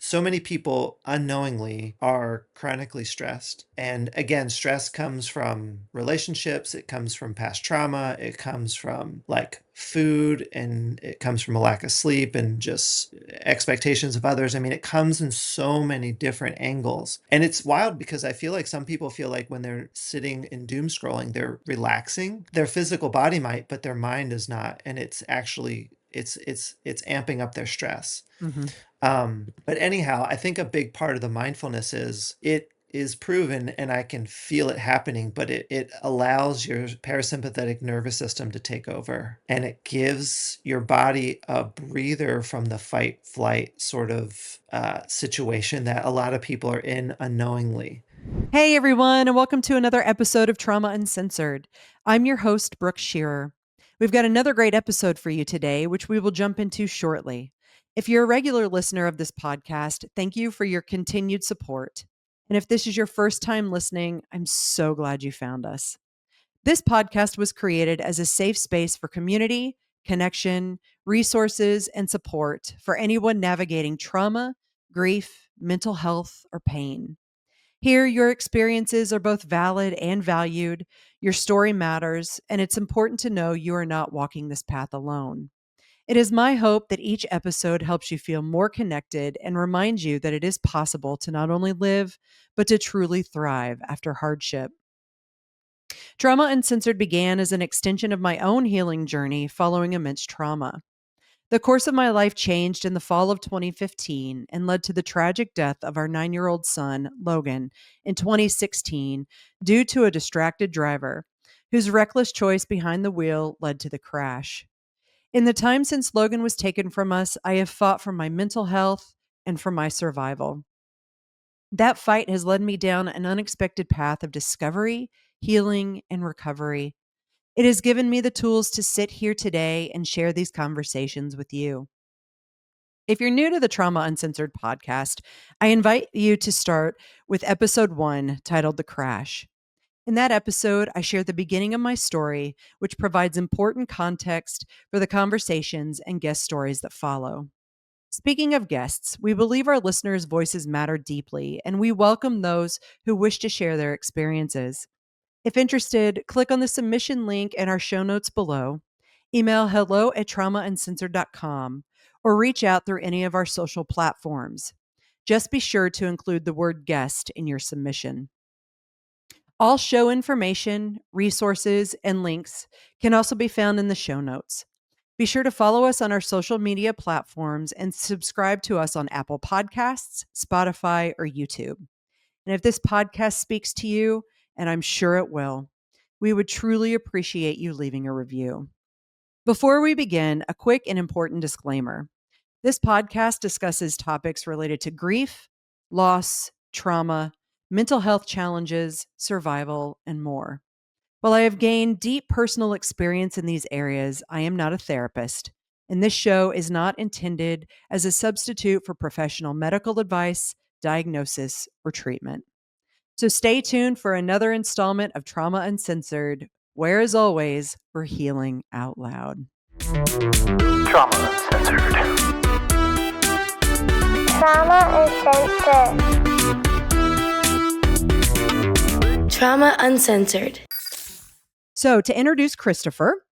so many people unknowingly are chronically stressed. And again, stress comes from relationships, it comes from past trauma, it comes from like food, and it comes from a lack of sleep and just expectations of others. I mean, it comes in so many different angles. And it's wild because I feel like some people feel like when they're sitting in doom scrolling, they're relaxing. Their physical body might, but their mind is not. And it's actually it's amping up their stress. Mm-hmm. But anyhow, I think a big part of the mindfulness is it is proven and I can feel it happening, but it allows your parasympathetic nervous system to take over, and it gives your body a breather from the fight flight sort of situation that a lot of people are in unknowingly. Hey, everyone, and welcome to another episode of Trauma Uncensored. I'm your host, Brooke Shearer. We've got another great episode for you today, which we will jump into shortly. If you're a regular listener of this podcast, thank you for your continued support. And if this is your first time listening, I'm so glad you found us. This podcast was created as a safe space for community, connection, resources, and support for anyone navigating trauma, grief, mental health, or pain. Here, your experiences are both valid and valued. Your story matters, and it's important to know you are not walking this path alone. It is my hope that each episode helps you feel more connected and reminds you that it is possible to not only live, but to truly thrive after hardship. Trauma Uncensored began as an extension of my own healing journey following immense trauma. The course of my life changed in the fall of 2015 and led to the tragic death of our 9-year-old son, Logan, in 2016 due to a distracted driver whose reckless choice behind the wheel led to the crash. In the time since Logan was taken from us, I have fought for my mental health and for my survival. That fight has led me down an unexpected path of discovery, healing, and recovery. It has given me the tools to sit here today and share these conversations with you. If you're new to the Trauma Uncensored podcast, I invite you to start with episode 1 titled The Crash. In that episode, I share the beginning of my story, which provides important context for the conversations and guest stories that follow. Speaking of guests, we believe our listeners' voices matter deeply, and we welcome those who wish to share their experiences. If interested, click on the submission link in our show notes below, email hello@traumauncensored.com, or reach out through any of our social platforms. Just be sure to include the word guest in your submission. All show information, resources, and links can also be found in the show notes. Be sure to follow us on our social media platforms and subscribe to us on Apple Podcasts, Spotify, or YouTube. And if this podcast speaks to you, and I'm sure it will, we would truly appreciate you leaving a review. Before we begin, a quick and important disclaimer. This podcast discusses topics related to grief, loss, trauma, mental health challenges, survival, and more. While I have gained deep personal experience in these areas, I am not a therapist, and this show is not intended as a substitute for professional medical advice, diagnosis, or treatment. So stay tuned for another installment of Trauma Uncensored, where, as always, we're healing out loud. Trauma Uncensored. Trauma Uncensored. Trauma Uncensored. So, to introduce Christopher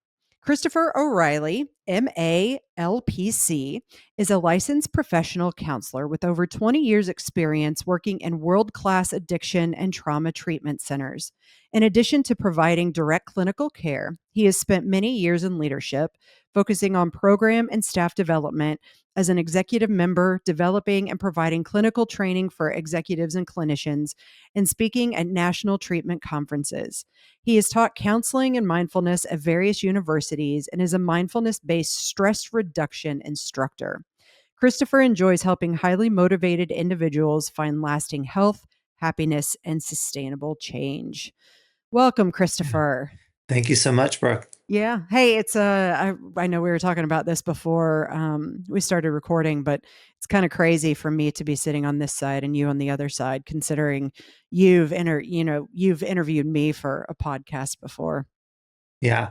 O'Reilly, MALPC, is a licensed professional counselor with over 20 years' experience working in world-class addiction and trauma treatment centers. In addition to providing direct clinical care, he has spent many years in leadership, focusing on program and staff development as an executive member, developing and providing clinical training for executives and clinicians, and speaking at national treatment conferences. He has taught counseling and mindfulness at various universities and is a mindfulness-based stress reduction instructor. Christopher enjoys helping highly motivated individuals find lasting health, happiness, and sustainable change. Welcome, Christopher. Thank you so much, Brooke. Yeah. Hey, it's I know we were talking about this before we started recording, but it's kind of crazy for me to be sitting on this side and you on the other side, considering you've interviewed me for a podcast before. Yeah.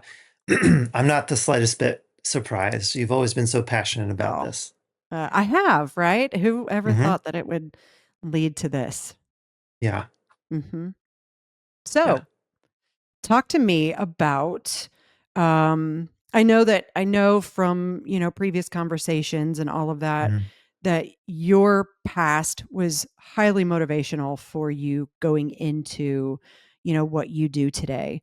I'm not the slightest bit surprised. You've always been so passionate about Oh, this. I have, right? Who ever Hmm. thought that it would lead to this? Yeah. Hmm. Yeah. So, talk to me about I know from, previous conversations and all of that Mhm. that your past was highly motivational for you going into, what you do today.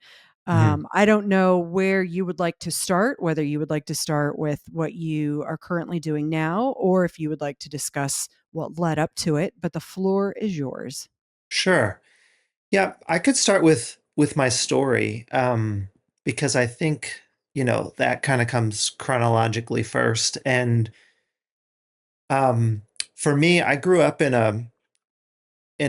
Mhm. I don't know where you would like to start, whether you would like to start with what you are currently doing now, or if you would like to discuss what led up to it, but the floor is yours. Sure. Yeah, I could start with my story, because I think, that kind of comes chronologically first. And um, for me, I grew up in a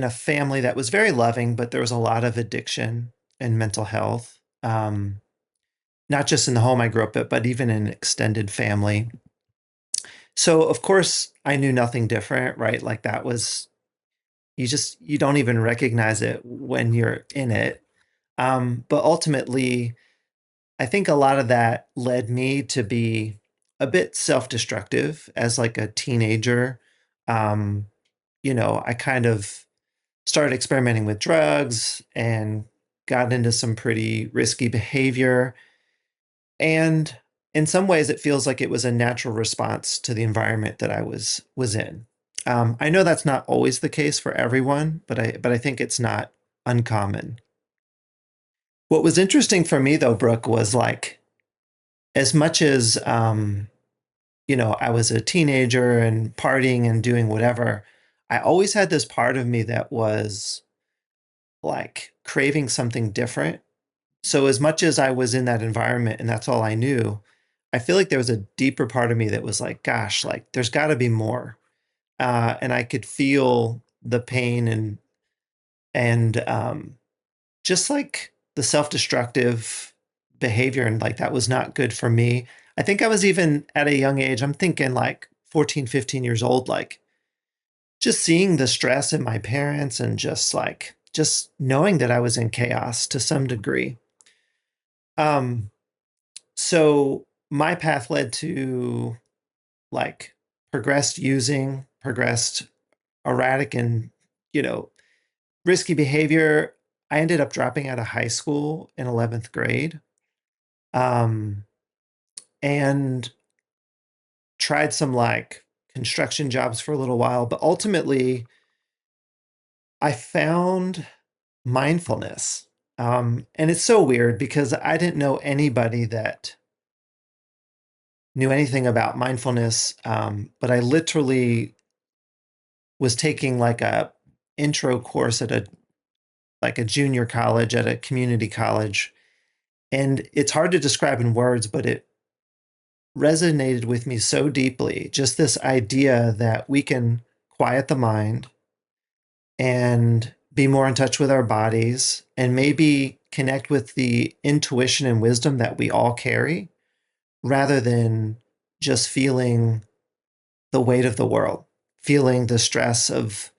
family that was very loving, but there was a lot of addiction and mental health. Not just in the home I grew up at, but even in extended family. So of course I knew nothing different, right? Like that was you don't even recognize it when you're in it. But ultimately, I think a lot of that led me to be a bit self-destructive as like a teenager. Um, I kind of started experimenting with drugs and got into some pretty risky behavior. And in some ways, it feels like it was a natural response to the environment that I was in. I know that's not always the case for everyone, but I think it's not uncommon. What was interesting for me though, Brooke, was like as much as I was a teenager and partying and doing whatever, I always had this part of me that was like craving something different. So as much as I was in that environment and that's all I knew, I feel like there was a deeper part of me that was like, gosh, like there's got to be more. And I could feel the pain and just like the self-destructive behavior, and like that was not good for me. I think I was even at a young age, I'm thinking like 14, 15 years old, like just seeing the stress in my parents and just knowing that I was in chaos to some degree. Um, so my path led to like progressed using, progressed erratic and, you know, risky behavior. I ended up dropping out of high school in 11th grade. Um, and tried some like construction jobs for a little while, but ultimately I found mindfulness. And it's so weird because I didn't know anybody that knew anything about mindfulness. But I literally was taking like a intro course at a junior college at a community college. And it's hard to describe in words, but it resonated with me so deeply. Just this idea that we can quiet the mind and be more in touch with our bodies and maybe connect with the intuition and wisdom that we all carry rather than just feeling the weight of the world, feeling the stress of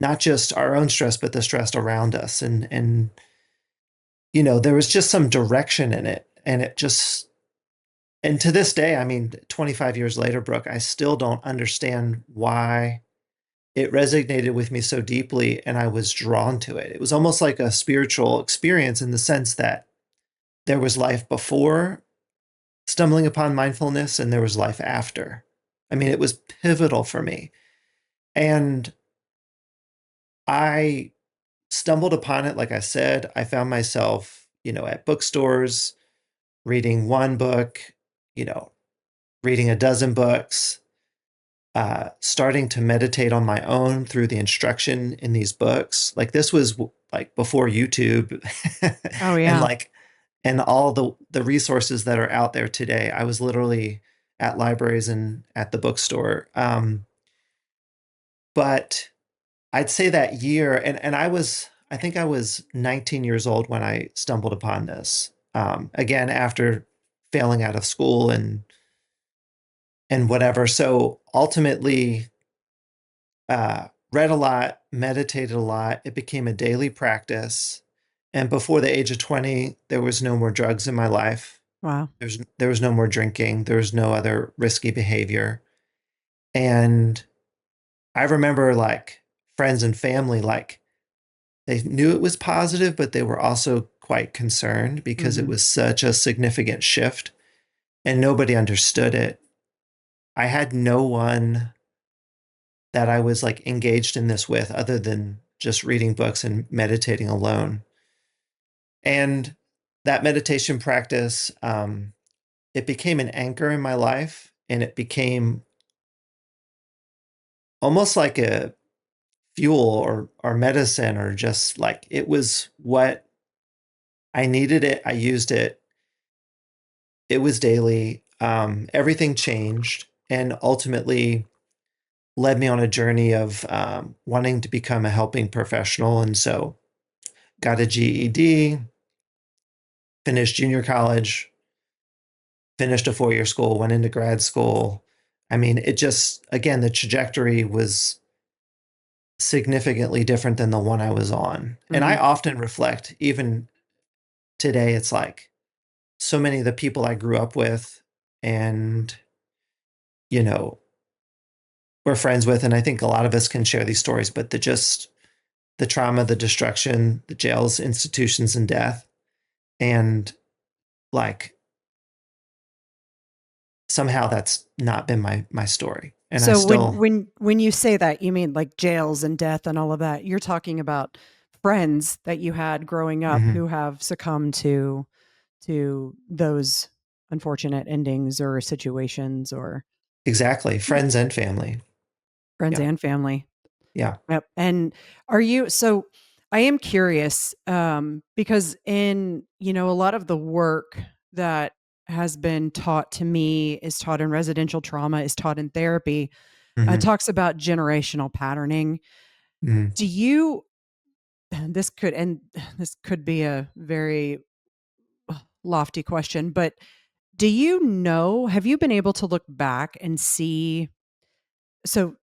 not just our own stress, but the stress around us. And there was just some direction in it. And to this day, I mean, 25 years later, Brooke, I still don't understand why it resonated with me so deeply and I was drawn to it. It was almost like a spiritual experience in the sense that there was life before stumbling upon mindfulness and there was life after. I mean, it was pivotal for me. And I stumbled upon it. Like I said, I found myself, at bookstores reading one book, you know, reading a dozen books, starting to meditate on my own through the instruction in these books. Like this was like before YouTube Oh, and yeah. like and all the resources that are out there today. I was literally at libraries and at the bookstore. But I'd say that year, and I think I was 19 years old when I stumbled upon this. Again, after failing out of school and whatever. So ultimately, read a lot, meditated a lot. It became a daily practice. And before the age of 20, there was no more drugs in my life. Wow. There was no more drinking. There was no other risky behavior. And I remember like friends and family, like they knew it was positive, but they were also quite concerned because it Mhm. was such a significant shift and nobody understood it. I had no one that I was like engaged in this with other than just reading books and meditating alone. And that meditation practice, it became an anchor in my life and it became almost like a fuel or medicine or just like it was what I needed it. I used it. It was daily. Everything changed and ultimately led me on a journey of wanting to become a helping professional. And so got a GED, finished junior college, finished a 4 year school, went into grad school. I mean, it just, again, the trajectory was significantly different than the one I was on. And I Mhm. often reflect, even today, it's like so many of the people I grew up with and, you know, we're friends with, and I think a lot of us can share these stories, but the trauma, the destruction, the jails, institutions, and death. And like somehow that's not been my story. And I So when still, when when you say that, you mean like jails and death and all of that. You're talking about friends that you had growing up mhm, who have succumbed to those unfortunate endings or situations or exactly, friends and family. friends Yeah. and family. Yeah. Yep. And are you so I am curious because in, a lot of the work that has been taught to me is taught in residential trauma, is taught in therapy, Hmm. talks about generational patterning. Hmm. Do you this could be a very lofty question, but do you know, have you been able to look back and see so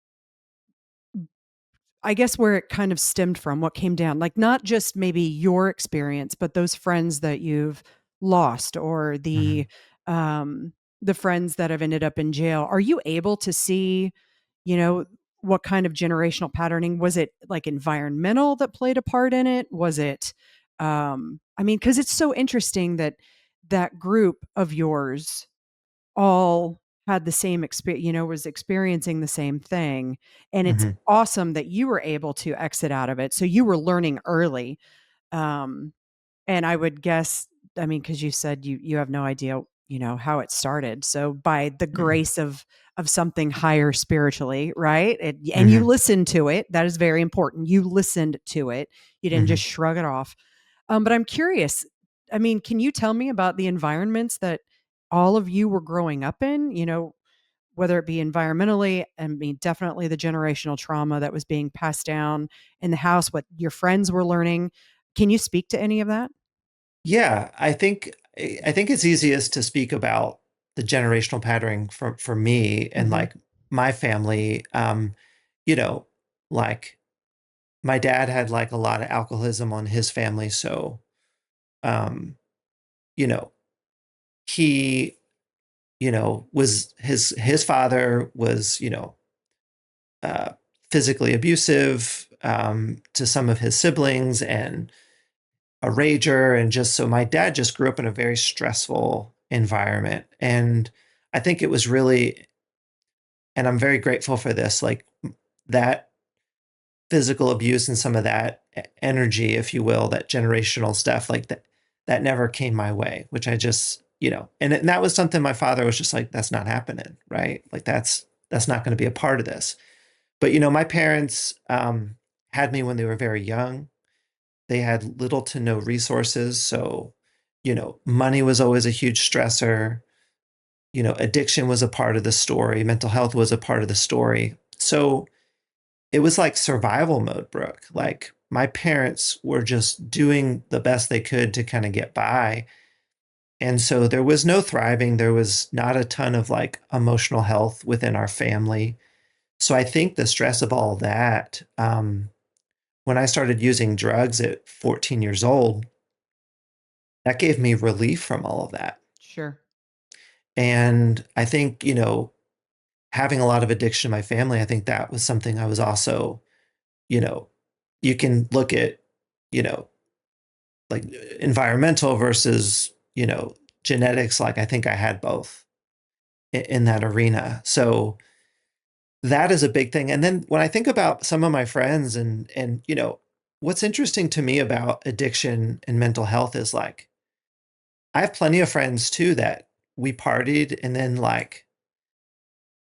I guess where it kind of stemmed from, what came down, like not just maybe your experience, but those friends that you've lost or Hmm. the friends that have ended up in jail. Are you able to see, you know, what kind of generational patterning was it like environmental that played a part in it? Was it I mean, because it's so interesting that that group of yours all had the same experience, was experiencing the same thing. And it's Hmm. awesome that you were able to exit out of it. So you were learning early. Um, and I would guess, I mean, because you said you have no idea, how it started. So by the Hmm. grace of something higher spiritually, right? And you Hmm. listened to it. That is very important. You listened to it. You didn't Hmm. just shrug it off. But I'm curious. I mean, can you tell me about the environments that all of you were growing up in? Whether it be environmentally, I mean, definitely the generational trauma that was being passed down in the house, what your friends were learning. Can you speak to any of that? Yeah, I think it's easiest to speak about the generational patterning for me and Hmm. like my family. You know, like my dad had like a lot of alcoholism on his family, so um, you know, he, was his father was, uh, physically abusive to some of his siblings and a rager. And just so my dad just grew up in a very stressful environment. And I think it was really, and I'm very grateful for this, like that physical abuse and some of that energy, if you will, that generational stuff, like that never came my way, which I just, and that was something my father was just like, that's not happening, right? Like that's not going to be a part of this. But my parents had me when they were very young. They had little to no resources, so money was always a huge stressor. Addiction was a part of the story. Mental health was a part of the story. So it was like survival mode, Brooke. Like my parents were just doing the best they could to kind of get by. And so there was no thriving. There was not a ton of like emotional health within our family. So I think the stress of all that, when I started using drugs at 14 years old, that gave me relief from all of that. Sure. And I think, having a lot of addiction in my family, I think that was something I was also, you know, you can look at, you know, like environmental versus, genetics. Like I think I had both in that arena. So that is a big thing. And then when I think about some of my friends and what's interesting to me about addiction and mental health is like I have plenty of friends too that we partied and then like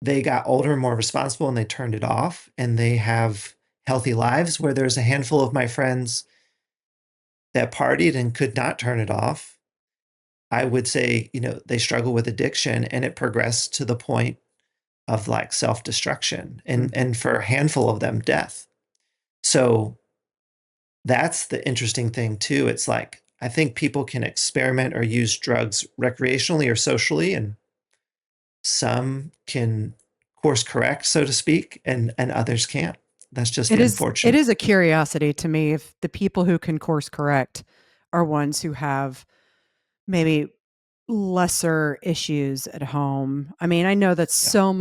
they got older and more responsible and they turned it off and they have healthy lives, where there's a handful of my friends that partied and could not turn it off. I would say, they struggle with addiction and it progressed to the point of like self-destruction Hmm. and for a handful of them death. So that's the interesting thing too. It's like I think people can experiment or use drugs recreationally or socially, and some can course correct, so to speak, and others can't. That's just the It unfortunate. is a curiosity to me if the people who can course correct are ones who have maybe lesser issues at home. I mean, I know that Yeah. so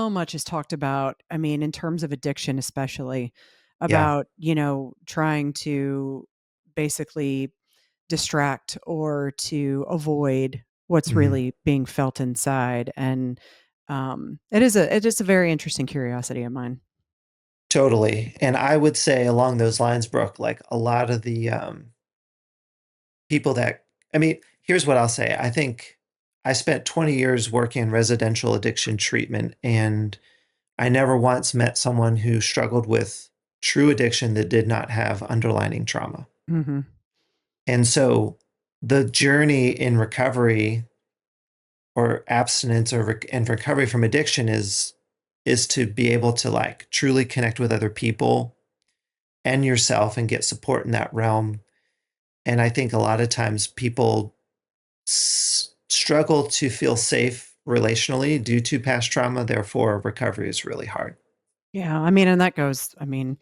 much is talked about. I mean, in terms of addiction, especially Yeah. about, trying to basically distract or to avoid what's Hmm. really being felt inside. And it is a very interesting curiosity of mine. Totally. And I would say along those lines, Brooke, like a lot of the people that, I mean, here's what I'll say. I think I spent 20 years working in residential addiction treatment, and I never once met someone who struggled with true addiction that did not have underlying trauma. Hmm. And so the journey in recovery or abstinence and recovery from addiction is to be able to like truly connect with other people and yourself and get support in that realm. And I think a lot of times people struggle to feel safe relationally due to past trauma. Therefore, recovery is really hard. Yeah. I mean, and that goes, I mean,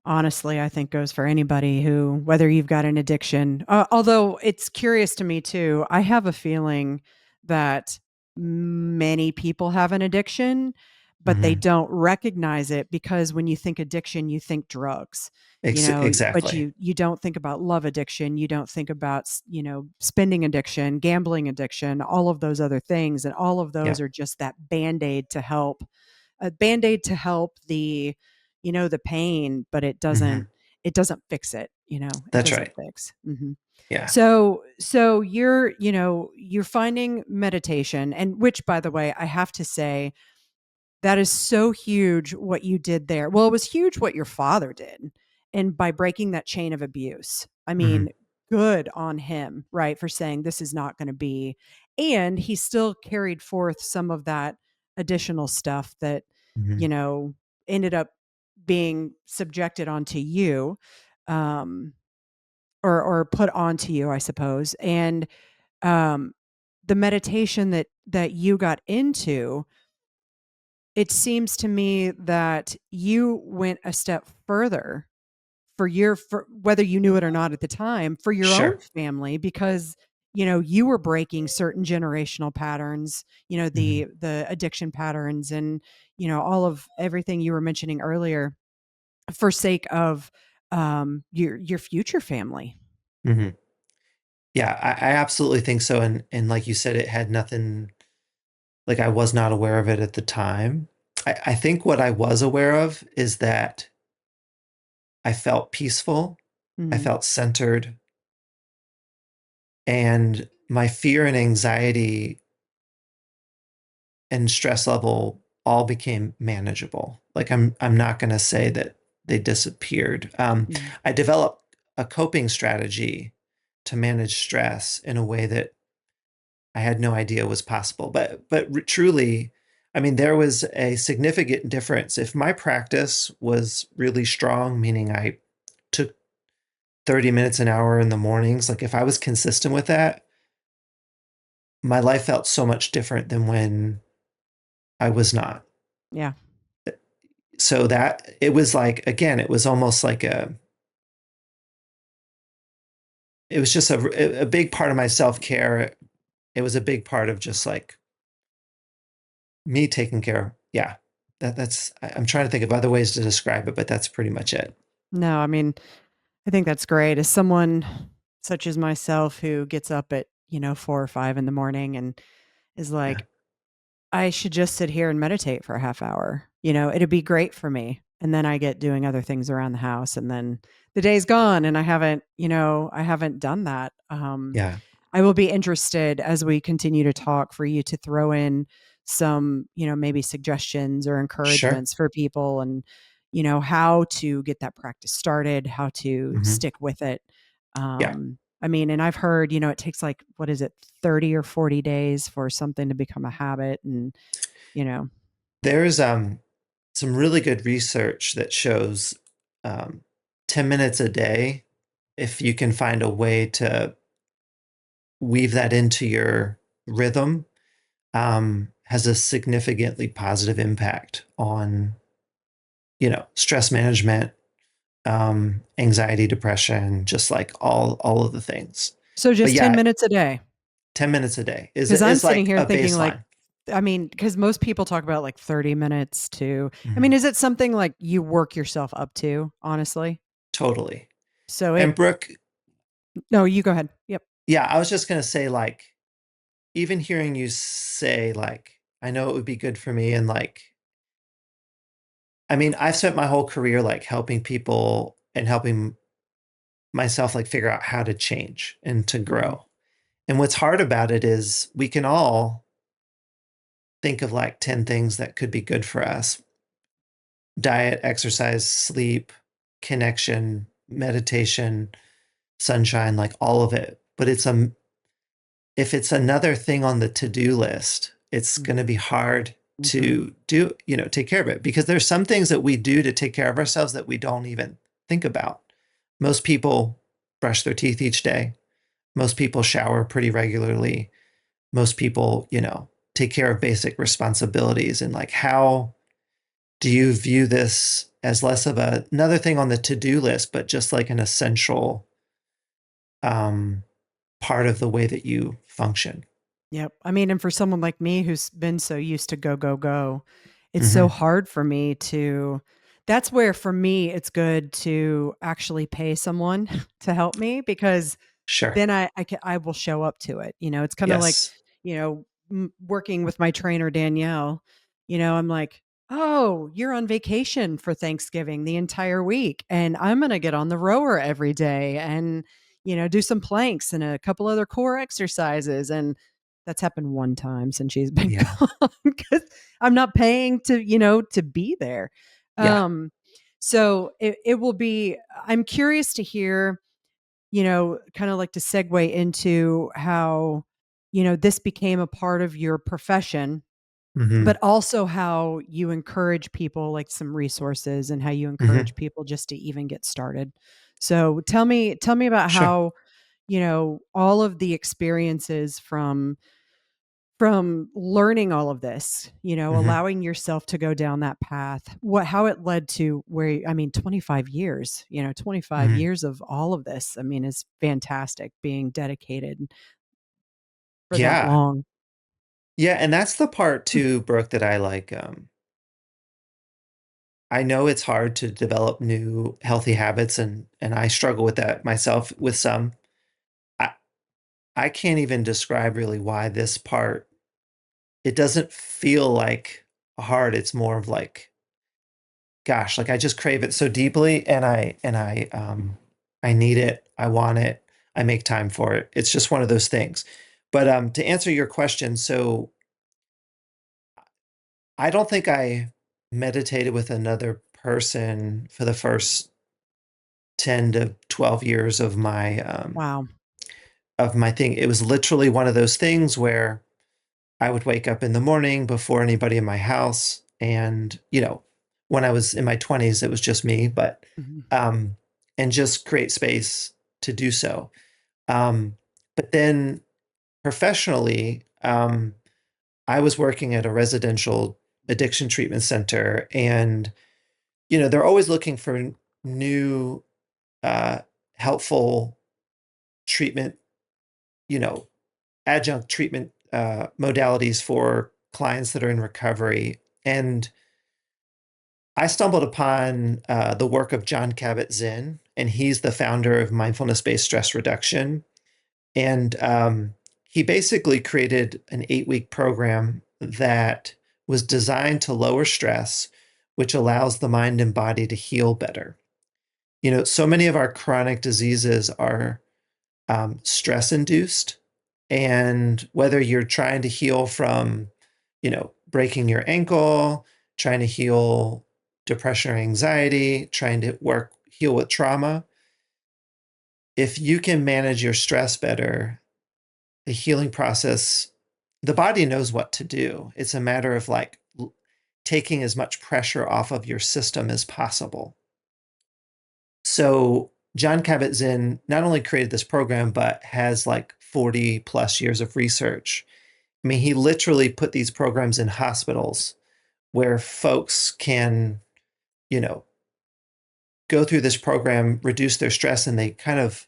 honestly, I think goes for anybody who, whether you've got an addiction, although it's curious to me too. I have a feeling that many people have an addiction, but they Mm-hmm. don't recognize it because when you think addiction, you think drugs, but Exactly. you don't think about love addiction. You don't think about, spending addiction, gambling addiction, all of those other things. And all of Yeah. those are just that band-aid to help a band-aid to help the pain, but Mm-hmm. it doesn't fix it, it That's doesn't right. fix. Hmm. Yeah. So you're finding meditation, and which, by the way, I have to say that is so huge what you did there. Well, it was huge what your father did. And by breaking that chain of abuse, I Mm-hmm. mean, good on him, right? For saying this is not going to be. And he still carried forth some of that additional stuff that, Mm-hmm. you know, ended up being subjected onto you, um, or put onto you, I suppose. And um, the meditation that you got into, it seems to me that you went a step further for whether you knew it or not at the time, for your own Sure. family, because you were breaking certain generational patterns, Mm-hmm. the addiction patterns, and all of everything you were mentioning earlier, for sake of your future family. Mm-hmm. Yeah, I absolutely think so. And like you said, it had nothing, like I was not aware of it at the time. I think what I was aware of is that I felt peaceful, I Hmm. felt centered, and my fear and anxiety and stress level all became manageable. Like I'm not going to say that they disappeared. Hmm. I developed a coping strategy to manage stress in a way that I had no idea was possible. But truly, I mean, there was a significant difference. If my practice was really strong, meaning I took 30 minutes an hour in the mornings, like if I was consistent with that, my life felt so much different than when I was not. Yeah. So that it was like, again, it was almost like it was just a big part of my self care it was a big part of just like me taking care. Yeah, I'm trying to think of other ways to describe it, but that's pretty much it. No, I mean, I think that's great. As someone such as myself who gets up at, 4 or 5 in the morning and is Yeah, like, I should just sit here and meditate for a half hour. It'd be great for me. And then I get doing other things around the house and then the day's gone and I haven't done that. yeah, I will be interested as we continue to talk for you to throw in some, maybe suggestions or sure. encouragements for people and, how to get that practice started, how to Hmm. stick with it. Yeah, I mean, and I've heard, it takes like, what is it, 30 or 40 days for something to become a habit. And, you know, there's some really good research that shows um 10 minutes a day, if you can find a way to weave that into your rhythm, has a significantly positive impact on, stress management, anxiety, depression, just like all of the things. so But just 10 yeah, minutes a day. 10 minutes a day is Because I'm is sitting like here a thinking like, baseline. I mean, because most people talk about like 30 minutes to, I mean, Mhm. is it something like you work yourself up to, honestly? Totally. So And Brooke, no, you go ahead. Yep. yeah, I was just gonna say, like, even hearing you say, like, I know it would be good for me, and like, I mean, I've spent my whole career like helping people and helping myself like figure out how to change and to Hmm. grow. And what's hard about it is we can all think of like 10 things that could be good for us: diet, exercise, sleep, connection, meditation, sunshine, like all of it. But if it's another thing on the to-do list, it's going to be hard Hmm. to do, take care of it, because there's some things that we do to take care of ourselves that we don't even think about. Most people brush their teeth each day. Most people shower pretty regularly. Most people, take care of basic responsibilities. And like, how do you view this as less of another thing on the to-do list, but just like an essential um, part of the way that you function? Yep. I mean, and for someone like me who's been so used to go, go, go, it's so Hmm. hard for me to. That's where for me it's good to actually pay someone to help me because Sure. then I will show up to it. It's kind of like, Yes. working with my trainer Danielle. I'm like, "Oh, you're on vacation for Thanksgiving the entire week and I'm going to get on the rower every day and do some planks and a couple other core exercises." And that's happened one time since she's been Yeah. gone cuz I'm not paying to be there. Yeah. Um so it will be, I'm curious to hear, kind of like to segue into how, this became a part of your profession, Hmm. but also how you encourage people, like some resources and how you Hmm. encourage people just to even get started. So tell me about Sure. how, all of the experiences from learning all of this, Hmm. allowing yourself to go down that path, how it led to where, I mean, 25 years, 25 Hmm. years of all of this, I mean, is fantastic being dedicated for that Yeah. long. Yeah. And that's the part too, Brooke, that I like. I know it's hard to develop new healthy habits, and I struggle with that myself with some. I, I can't even describe really why this part, it doesn't feel like hard. It's more of like, gosh, like I just crave it so deeply, and I need it. I want it. I make time for it. It's just one of those things. But to answer your question, so I don't think I meditated with another person for the first 10 to 12 years Wow. of my thing. It was literally one of those things where I would wake up in the morning before anybody in my house, and when I was in my 20s it was just me, but Mhm. um and just create space to do so. Um but then professionally, I was working at a residential addiction treatment center, and they're always looking for new uh helpful treatment, you know adjunct treatment modalities for clients that are in recovery. And I stumbled upon the work of John Kabat-Zinn, and he's the founder of mindfulness-based stress reduction. And he basically created an 8-week program that was designed to lower stress, which allows the mind and body to heal better. So many of our chronic diseases are stress induced. And whether you're trying to heal from, breaking your ankle, trying to heal depression or anxiety, trying to heal with trauma, if you can manage your stress better, the healing process, the body knows what to do. It's a matter of like taking as much pressure off of your system as possible. So John Kabat-Zinn not only created this program, but has like 40 plus years of research. I mean, he literally put these programs in hospitals where folks can, you know, go through this program, reduce their stress, and they kind of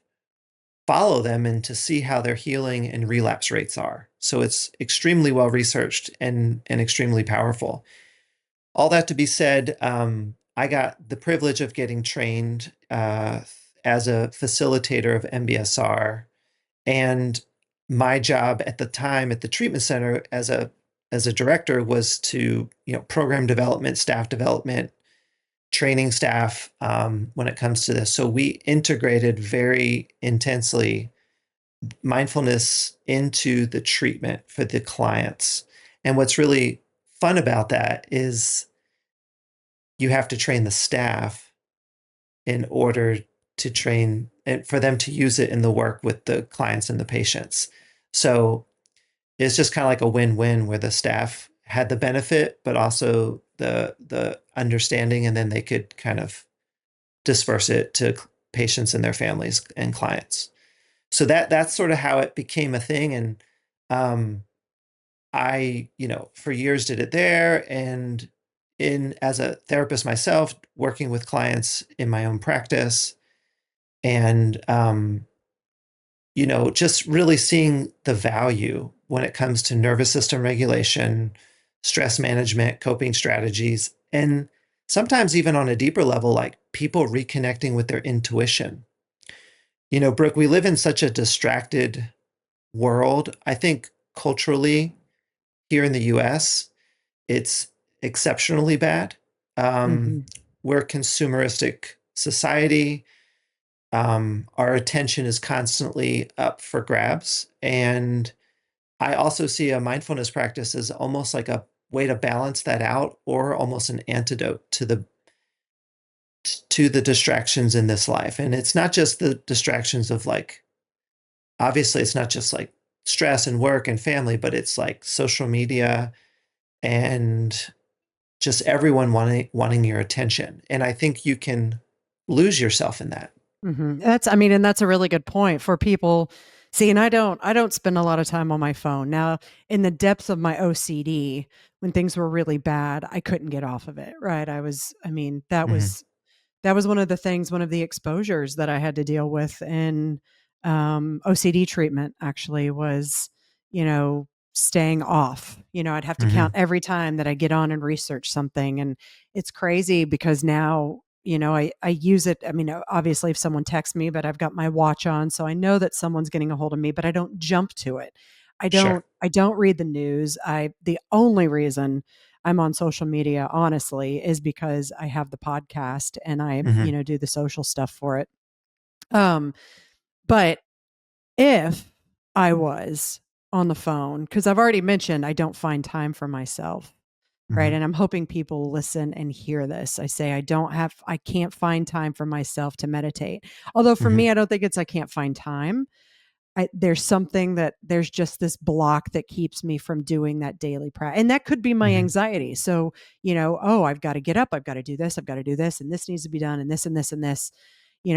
follow them and to see how their healing and relapse rates are. So it's extremely well researched and extremely powerful. All that to be said, I got the privilege of getting trained as a facilitator of MBSR, and my job at the time at the treatment center as a director was to program development, staff development, training staff when it comes to this. So we integrated very intensely mindfulness into the treatment for the clients. And what's really fun about that is you have to train the staff in order to train and for them to use it in the work with the clients and the patients. So it's just kind of like a win-win where the staff had the benefit, but also the understanding, and then they could kind of disperse it to patients and their families and clients. So that's sort of how it became a thing. And I, for years did it there, and in as a therapist myself, working with clients in my own practice, and just really seeing the value when it comes to nervous system regulation, stress management, coping strategies, and sometimes even on a deeper level, like people reconnecting with their intuition. Brooke, we live in such a distracted world. I think culturally here in the US, it's exceptionally bad. Um, Mhm. we're a consumeristic society. Our attention is constantly up for grabs. And I also see a mindfulness practice as almost like a way to balance that out, or almost an antidote to the distractions in this life. And it's not just the distractions of like, obviously it's not just like stress and work and family, but it's like social media and just everyone wanting your attention. And I think you can lose yourself in that. Mhm. And that's a really good point for people. See, and I don't spend a lot of time on my phone. Now, in the depths of my OCD, when things were really bad, I couldn't get off of it, right? Hmm. That was one of the things, one of the exposures that I had to deal with in OCD treatment actually was, you know, staying off. I'd have to count Hmm. every time that I get on and research something. And it's crazy because now, I use it. Obviously, if someone texts me, but I've got my watch on, so I know that someone's getting a hold of me, but I don't jump to it. Sure. I don't read the news. The only reason I'm on social media, honestly, is because I have the podcast and I, Hmm. do the social stuff for it. Um, but if I was on the phone, because I've already mentioned I don't find time for myself, right? Hmm. And I'm hoping people listen and hear this. I say I can't find time for myself to meditate. Although for Hmm. me, I don't think it's I can't find time. There's just this block that keeps me from doing that daily practice. And that could be my Hmm. anxiety. So, oh, I've got to get up, I've got to do this, I've got to do this, and this needs to be done, and this and this and this,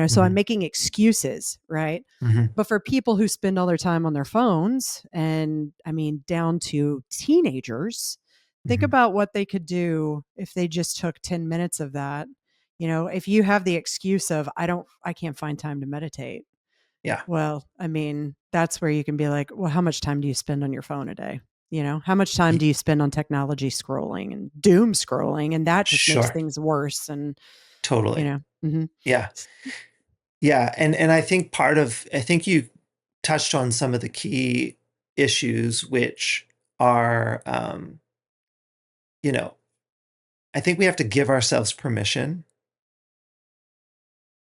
so I'm Hmm. making excuses, right? Hmm. But for people who spend all their time on their phones, and down to teenagers, think Hmm. about what they could do if they just took 10 minutes of that. If you have the excuse of, I can't find time to meditate, Yeah. Well, I mean, that's where you can be like, well, how much time do you spend on your phone a day? You know, how much time Y- do you spend on technology scrolling and doom scrolling? And that just makes Sure. things worse. And, you Totally. know, mhm. Yeah. Yeah. And I think you touched on some of the key issues, which are, you know, I think we have to give ourselves permission.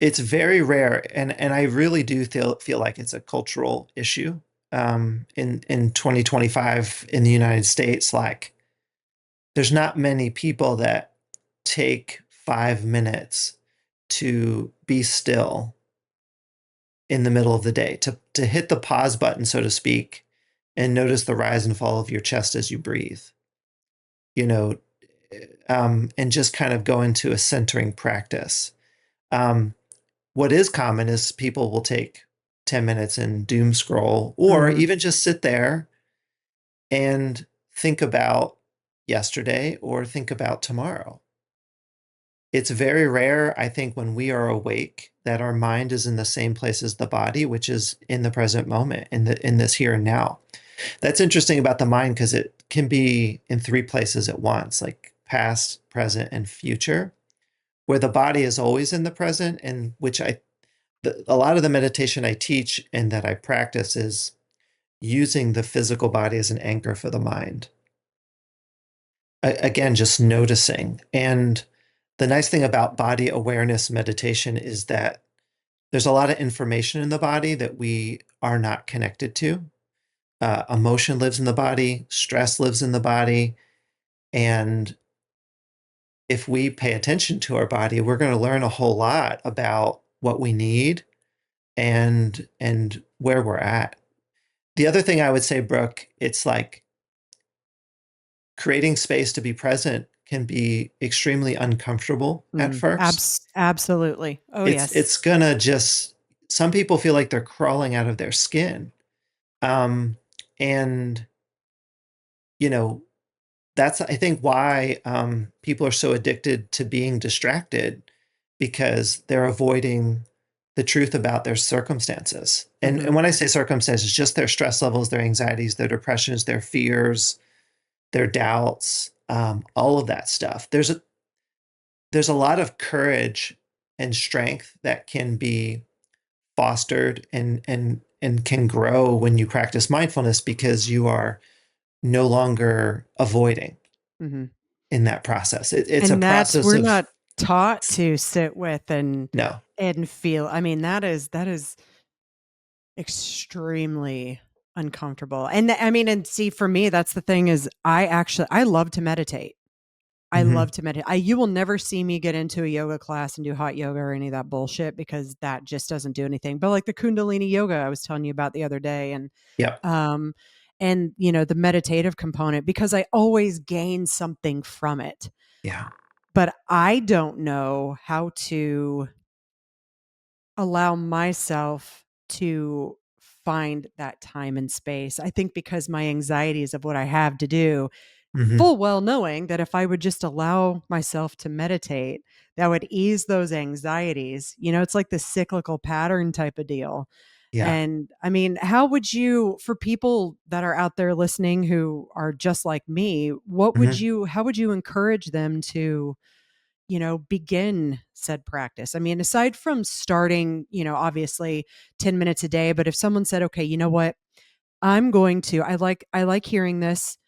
It's very rare, and I really do feel like it's a cultural issue. In 2025 in the United States, like there's not many people that take 5 minutes to be still in the middle of the day, to hit the pause button, so to speak, and notice the rise and fall of your chest as you breathe. You know, and just kind of go into a centering practice. Um, what is common is people will take 10 minutes and doom scroll, or Mhm. even just sit there and think about yesterday or think about tomorrow. It's very rare, I think, when we are awake that our mind is in the same place as the body, which is in the present moment, in this here and now. That's interesting about the mind because it can be in three places at once, like past, present, and future, where the body is always in the present, and which a lot of the meditation I teach and that I practice is using the physical body as an anchor for the mind. Again, just noticing. And the nice thing about body awareness meditation is that there's a lot of information in the body that we are not connected to. Emotion lives in the body, stress lives in the body. And if we pay attention to our body, we're going to learn a whole lot about what we need and where we're at. The other thing I would say, Brooke, it's like creating space to be present can be extremely uncomfortable at Mm. first. Absolutely. Oh, It's yes. it's gonna just some people feel like they're crawling out of their skin. Um, and you know, that's I think why people are so addicted to being distracted because they're avoiding the truth about their circumstances. And Mhm. when I say circumstances, just their stress levels, their anxieties, their depressions, their fears, their doubts, all of that stuff. There's a lot of courage and strength that can be fostered and can grow when you practice mindfulness because you are no longer avoiding Mhm. in that process. It's a And that's process we're of not taught to sit with no. and feel. I mean, that is extremely uncomfortable. And I mean, and see, for me, that's the thing is I love to meditate. I Hmm. love to meditate. You will never see me get into a yoga class and do hot yoga or any of that bullshit because that just doesn't do anything. But like the Kundalini yoga I was telling you about the other day, Yep. um, and you know the meditative component because I always gain something from it. Yeah. But I don't know how to allow myself to find that time and space. I think because my anxieties of what I have to do, Hmm. full well knowing that if I would just allow myself to meditate, that would ease those anxieties. You know, it's like the cyclical pattern type of deal. Yeah. And I mean, how would you, for people that are out there listening who are just like me, Hmm. how would you encourage them to, you know, begin said practice? I mean, aside from starting, you know, obviously 10 minutes a day, but if someone said, okay, you know what, I like hearing this.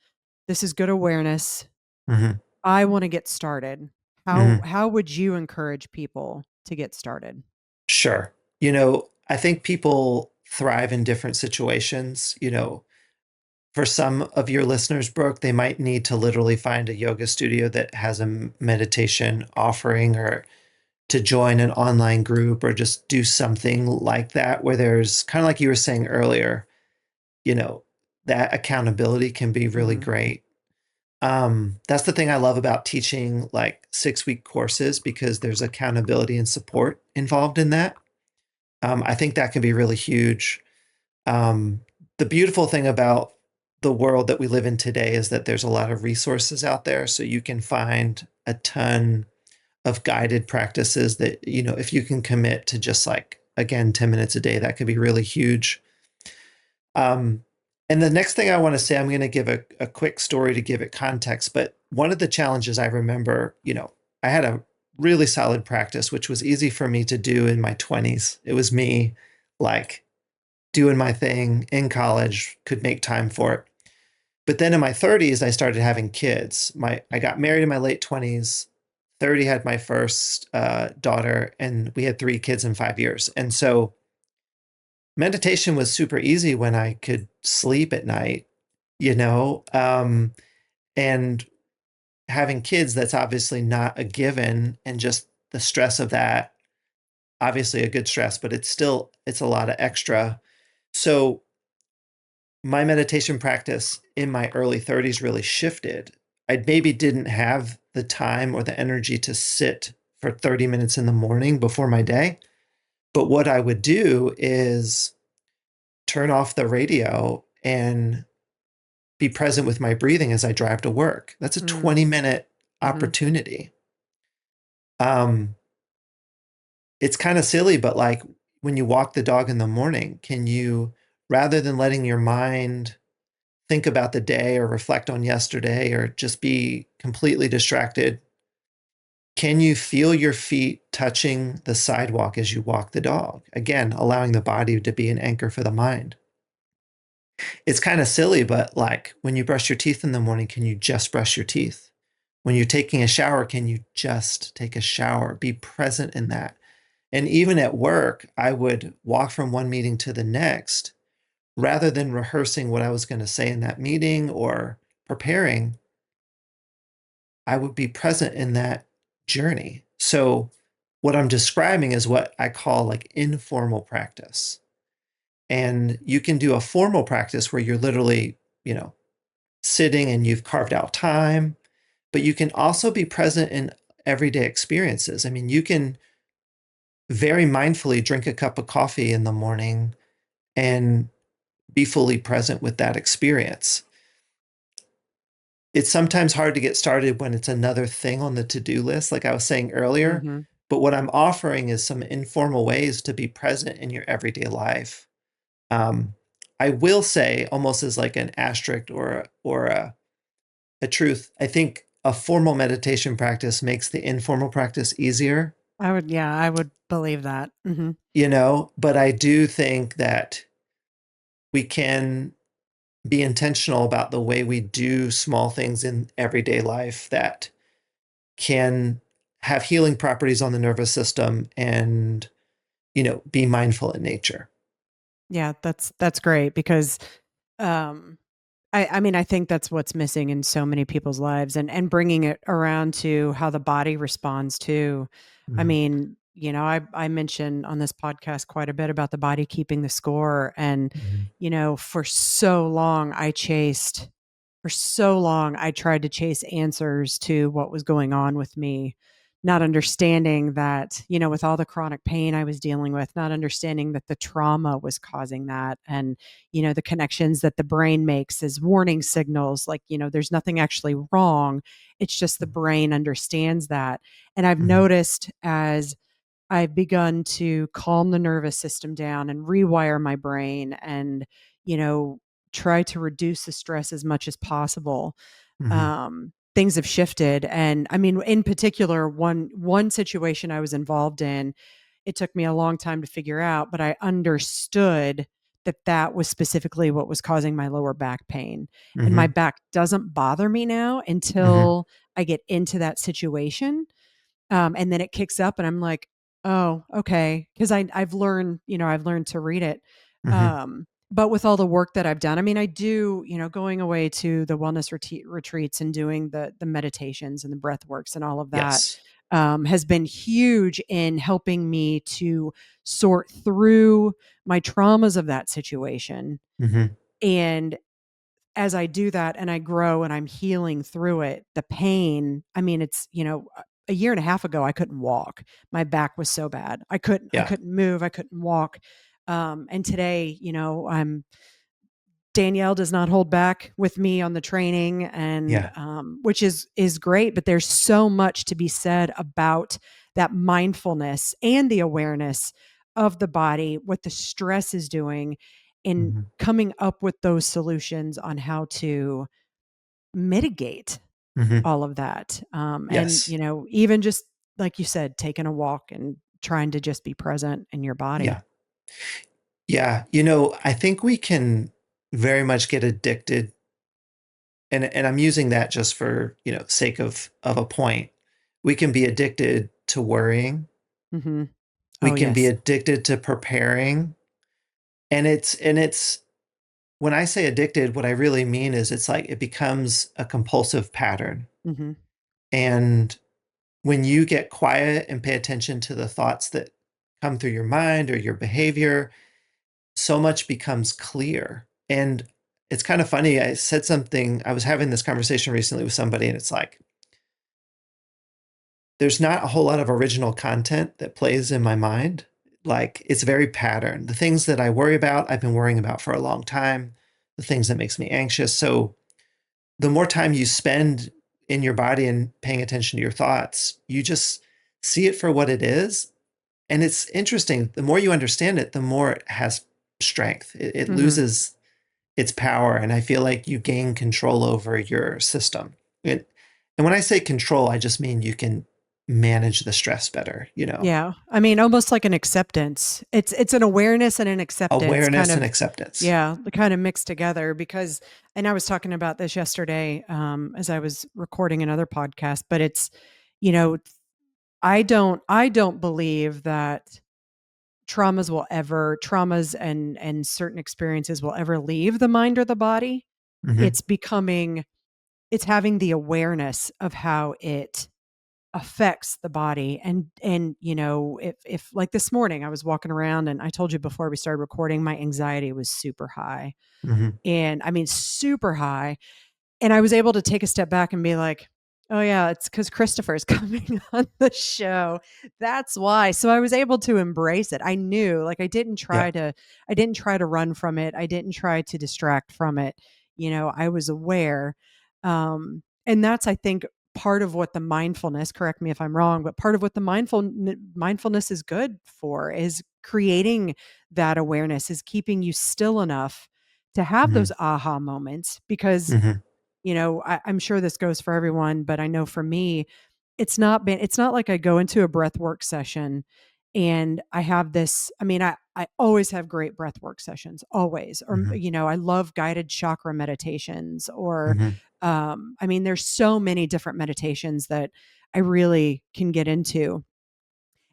This is good awareness. Hmm. I want to get started. Hmm. How would you encourage people to get started? Sure. I think people thrive in different situations. For some of your listeners, Brooke, they might need to literally find a yoga studio that has a meditation offering or to join an online group or just do something like that where there's kind of like you were saying earlier, you know, that accountability can be really Mhm. great. That's the thing I love about teaching like 6-week courses because there's accountability and support involved in that. I think that can be really huge. Um, the beautiful thing about the world that we live in today is that there's a lot of resources out there. So you can find a ton of guided practices that, if you can commit to just like again, 10 minutes a day, that could be really huge. Um, and the next thing I want to say, I'm going to give a quick story to give it context. But one of the challenges I remember, I had a really solid practice, which was easy for me to do in my 20s. It was me like doing my thing in college, could make time for it. But then in my 30s, I started having kids. I got married in my late 20s. 30 had my first daughter, and we had 3 kids in 5 years. And so meditation was super easy when I could sleep at night, you know? And having kids, that's obviously not a given. And just the stress of that, obviously a good stress, but it's a lot of extra. So my meditation practice in my early 30s really shifted. I maybe didn't have the time or the energy to sit for 30 minutes in the morning before my day. But what I would do is turn off the radio and be present with my breathing as I drive to work. That's a Mm, 20-minute hmm. opportunity. Um, it's kind of silly, but like when you walk the dog in the morning, can you, rather than letting your mind think about the day or reflect on yesterday or just be completely distracted, can you feel your feet touching the sidewalk as you walk the dog? Again, allowing the body to be an anchor for the mind. It's kind of silly, but like when you brush your teeth in the morning, can you just brush your teeth? When you're taking a shower, can you just take a shower? Be present in that. And even at work, I would walk from one meeting to the next rather than rehearsing what I was going to say in that meeting or preparing. I would be present in that journey. So, what I'm describing is what I call like informal practice. And you can do a formal practice where you're literally, sitting and you've carved out time, but you can also be present in everyday experiences. I mean, you can very mindfully drink a cup of coffee in the morning and be fully present with that experience. It's sometimes hard to get started when it's another thing on the to-do list, like I was saying earlier. Hmm. But what I'm offering is some informal ways to be present in your everyday life. Um, I will say, almost as like an asterisk or a truth, I think a formal meditation practice makes the informal practice easier, Yeah, I would believe that. Hmm. but I do think that we can be intentional about the way we do small things in everyday life that can have healing properties on the nervous system and, be mindful in nature. Yeah, that's great because um I mean, I think that's what's missing in so many people's lives and bringing it around to how the body responds too. I Mhm. mean, I mention on this podcast quite a bit about the body keeping the score. And, Mhm. for so long, I tried to chase answers to what was going on with me, not understanding that, with all the chronic pain I was dealing with, not understanding that the trauma was causing that. And, the connections that the brain makes as warning signals, like, there's nothing actually wrong. It's just the brain understands that. And I've Mhm. noticed as I've begun to calm the nervous system down and rewire my brain and, you know, try to reduce the stress as much as possible. Mhm. Things have shifted. And I mean, in particular, one situation I was involved in, it took me a long time to figure out, but I understood that that was specifically what was causing my lower back pain. And my Mhm. back doesn't bother me now Mhm. until I get into that situation, and then it kicks up and I'm like, "Oh, okay," because I've learned to read it. Mhm. But with all the work that I've done, I mean, I do, going away to the wellness retreats and doing the meditations and the breath works and all of that, Yes. has been huge in helping me to sort through my traumas of that situation. Mhm. And as I do that and I grow and I'm healing through it, the pain, I mean, a year and a half ago I couldn't walk. My back was so bad. I Yeah. couldn't move, I couldn't walk. And today, I'm Danielle does not hold back with me on the training, and Yeah. which is great, but there's so much to be said about that mindfulness and the awareness of the body, what the stress is doing, and Mhm. coming up with those solutions on how to mitigate Mhm. all of that. And, Yes. even just like you said, taking a walk and trying to just be present in your body. Yeah. Yeah. I think we can very much get addicted, and I'm using that just for, sake of a point. We can be addicted to worrying. Hmm. We Oh, can be yes. addicted to preparing. And it's when I say addicted, what I really mean is it's like it becomes a compulsive pattern. Hmm. And when you get quiet and pay attention to the thoughts that come through your mind or your behavior, so much becomes clear. And it's kind of funny. I was having this conversation recently with somebody, and it's like, there's not a whole lot of original content that plays in my mind. Like, it's very patterned. The things that I worry about, I've been worrying about for a long time, the things that makes me anxious. So the more time you spend in your body and paying attention to your thoughts, you just see it for what it is. And it's interesting. The more you understand it, the more it has strength. It Hmm. loses its power. And I feel like you gain control over your system. And when I say control, I just mean you can manage the stress better. Yeah. I mean, almost like an acceptance. It's an awareness and an acceptance kind Awareness and of, acceptance. yeah, kind of mixed together because, and I was talking about this yesterday, as I was recording another podcast, but it's, you know, I don't believe that traumas and certain experiences will ever leave the mind or the body. Hmm. It's becoming, it's having the awareness of how it affects the body. And if like this morning I was walking around, and I told you before we started recording, my anxiety was super high. Hmm. And I mean super high. And I was able to take a step back and be like, oh yeah, it's because Christopher's coming on the show. That's why. So I was able to embrace it. I knew, like, Yeah. I didn't try to run from it. I didn't try to distract from it. I was aware. And that's, I think, part of what the mindfulness, correct me if I'm wrong, but part of what the mindfulness is good for is creating that awareness, is keeping you still enough to have Hmm. those aha moments. Because Hmm. I'm sure this goes for everyone, but I know for me, it's not like I go into a breath work session and I have this. I mean, I always have great breath work sessions, always. Or, Hmm. I love guided chakra meditations, or, Hmm. I mean, there's so many different meditations that I really can get into.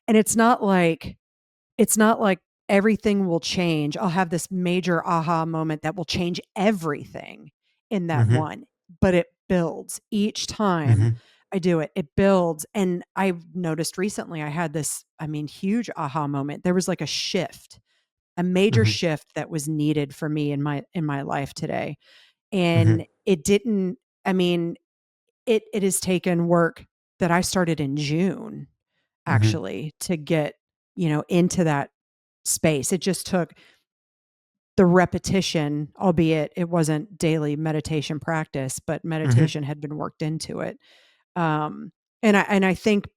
And it's not like everything will change. I'll have this major aha moment that will change everything in that Hmm. one, but it builds each time Hmm. I do it. It builds. And I've noticed recently I had this, I mean, huge aha moment. There was like a shift, a major Hmm. shift that was needed for me in my life today. Hmm. And it didn't, I mean, it has taken work that I started in June Hmm. actually to get, into that space. It just took the repetition, albeit it wasn't daily meditation practice, but Hmm. meditation had been worked into it. Um, and I think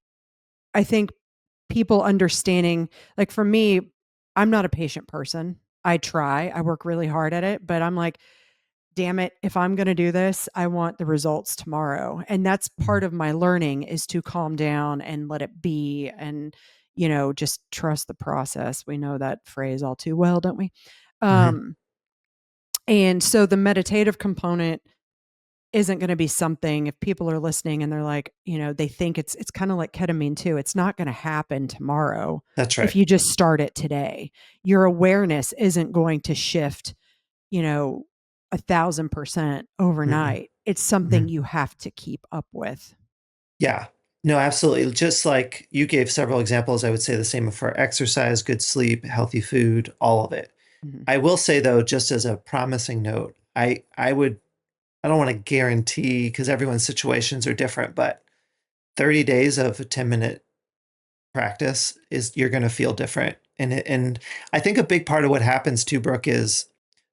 people understanding, like for me, I'm not a patient person. I work really hard at it, but I'm like, damn it, if I'm going to do this, I want the results tomorrow. And that's part of my learning, is to calm down and let it be, and, just trust the process. We know that phrase all too well, don't we? Hmm. Um, and so the meditative component isn't going to be something, if people are listening and they're like, they think it's kind of like ketamine too. It's not going to happen tomorrow That's if right. you just start it today. Your awareness isn't going to shift, you know, 1,000% Mm-mm. overnight. It's something Mhm. you have to keep up with. Yeah. No, absolutely. Just like you gave several examples, I would say the same for exercise, good sleep, healthy food, all of it. Mhm. I will say though, just as a promising note, I don't want to guarantee because everyone's situations are different, but 30 days of a 10-minute practice is you're going to feel different. And I think a big part of what happens too, Brooke, is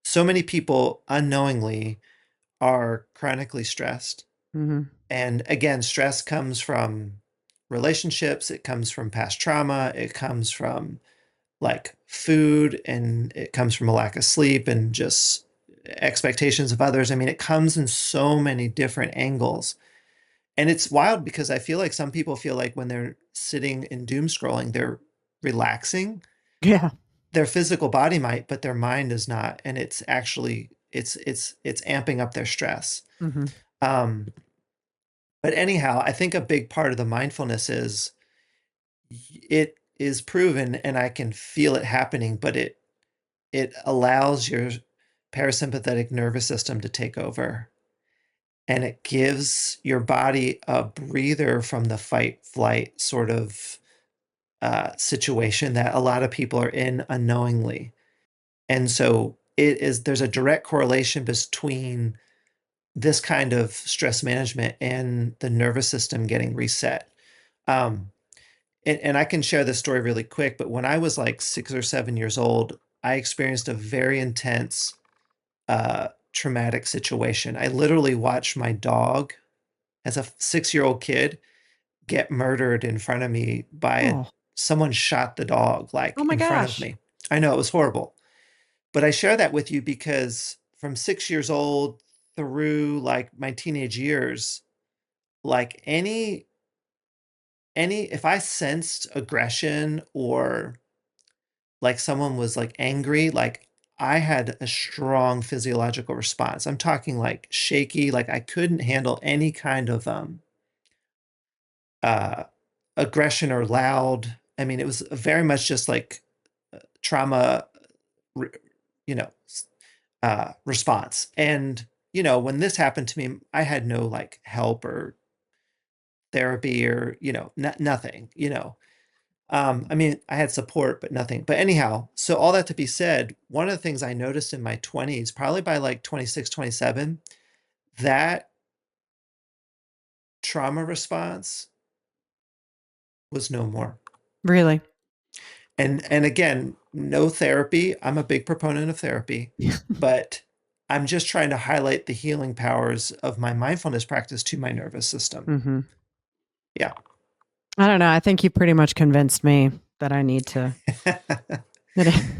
so many people unknowingly are chronically stressed. Mhm. And again, stress comes from relationships, it comes from past trauma, it comes from like food, and it comes from a lack of sleep and just expectations of others. I mean, it comes in so many different angles. And it's wild because I feel like some people feel like when they're sitting in doom scrolling, they're relaxing. Yeah. Their physical body might, but their mind is not. And it's actually it's amping up their stress. Hmm. Um, but anyhow, I think a big part of the mindfulness is it is proven and I can feel it happening, but it allows your parasympathetic nervous system to take over, and it gives your body a breather from the fight flight sort of situation that a lot of people are in unknowingly. And so there's a direct correlation between this kind of stress management and the nervous system getting reset. Um, and I can share this story really quick, but when I was like 6 or 7 years old, I experienced a very intense traumatic situation. I literally watched my dog as a 6-year-old kid get murdered in front of me by Oh. someone shot the dog Oh like my in front of gosh. me. I know it was horrible, but I share that with you because from 6 years old through like my teenage years, like if I sensed aggression or like someone was like angry, like I had a strong physiological response. I'm talking like shaky, like I couldn't handle any kind of uh aggression or loud. I mean, it was very much just like trauma, you know, response. And when this happened to me, I had no like help or therapy or nothing. I mean, I had support, but nothing. But anyhow, so all that to be said, one of the things I noticed in my 20s, probably by like 26, 27, that trauma response was no more. Really? And again, no therapy. I'm a big proponent of therapy, but I'm just trying to highlight the healing powers of my mindfulness practice to my nervous system. Hmm. Yeah. I don't know. I think you pretty much convinced me that I need to, that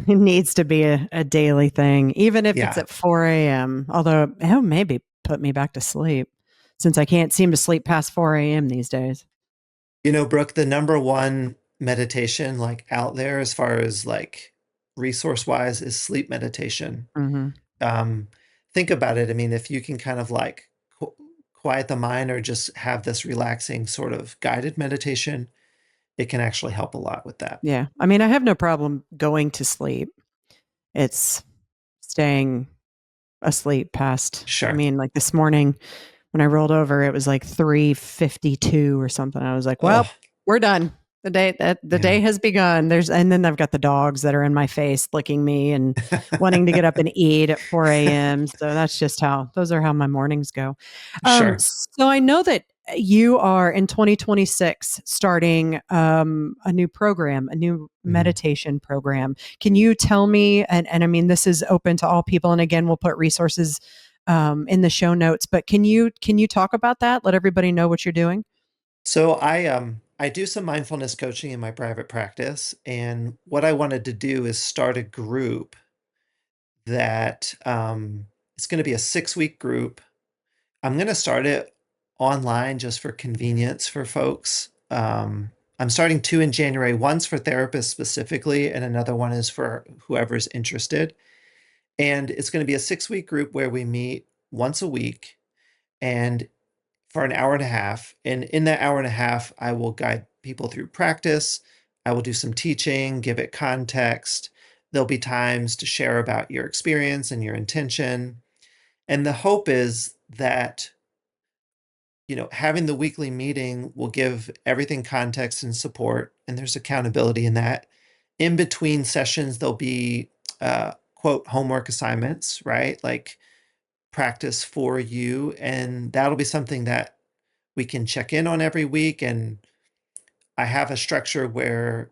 it needs to be a daily thing, even if it's Yeah. at 4 a.m. Although it'll maybe put me back to sleep since I can't seem to sleep past 4 a.m. these days. Brooke, the number one meditation like out there as far as like resource wise is sleep meditation. Hmm. Um, think about it. I mean, if you can kind of like quiet the mind or just have this relaxing sort of guided meditation, it can actually help a lot with that. Yeah. I mean, I have no problem going to sleep. It's staying asleep past, I Sure. mean, like this morning when I rolled over, it was like 3:52 or something. I was like, Oh, well, we're done. The day man. has begun. And then I've got the dogs that are in my face licking me and wanting to get up and eat at 4 a.m. So that's just those are how my mornings go. Sure. So I know that you are in 2026 starting a new program, a new Mhm. meditation program. Can you tell me, and I mean, this is open to all people. And again, we'll put resources in the show notes, but can you talk about that? Let everybody know what you're doing. So I do some mindfulness coaching in my private practice, and what I wanted to do is start a group that it's going to be a 6-week group. I'm going to start it online just for convenience for folks. I'm starting two in January. One's for therapists specifically, and another one is for whoever's interested. And it's going to be a 6-week group where we meet once a week and for an hour and a half. And in that hour and a half, I will guide people through practice. I will do some teaching, give it context. There'll be times to share about your experience and your intention. And the hope is that having the weekly meeting will give everything context and support, and there's accountability in that. In between sessions, there'll be quote homework assignments, right? Like practice for you, and that'll be something that we can check in on every week. And I have a structure where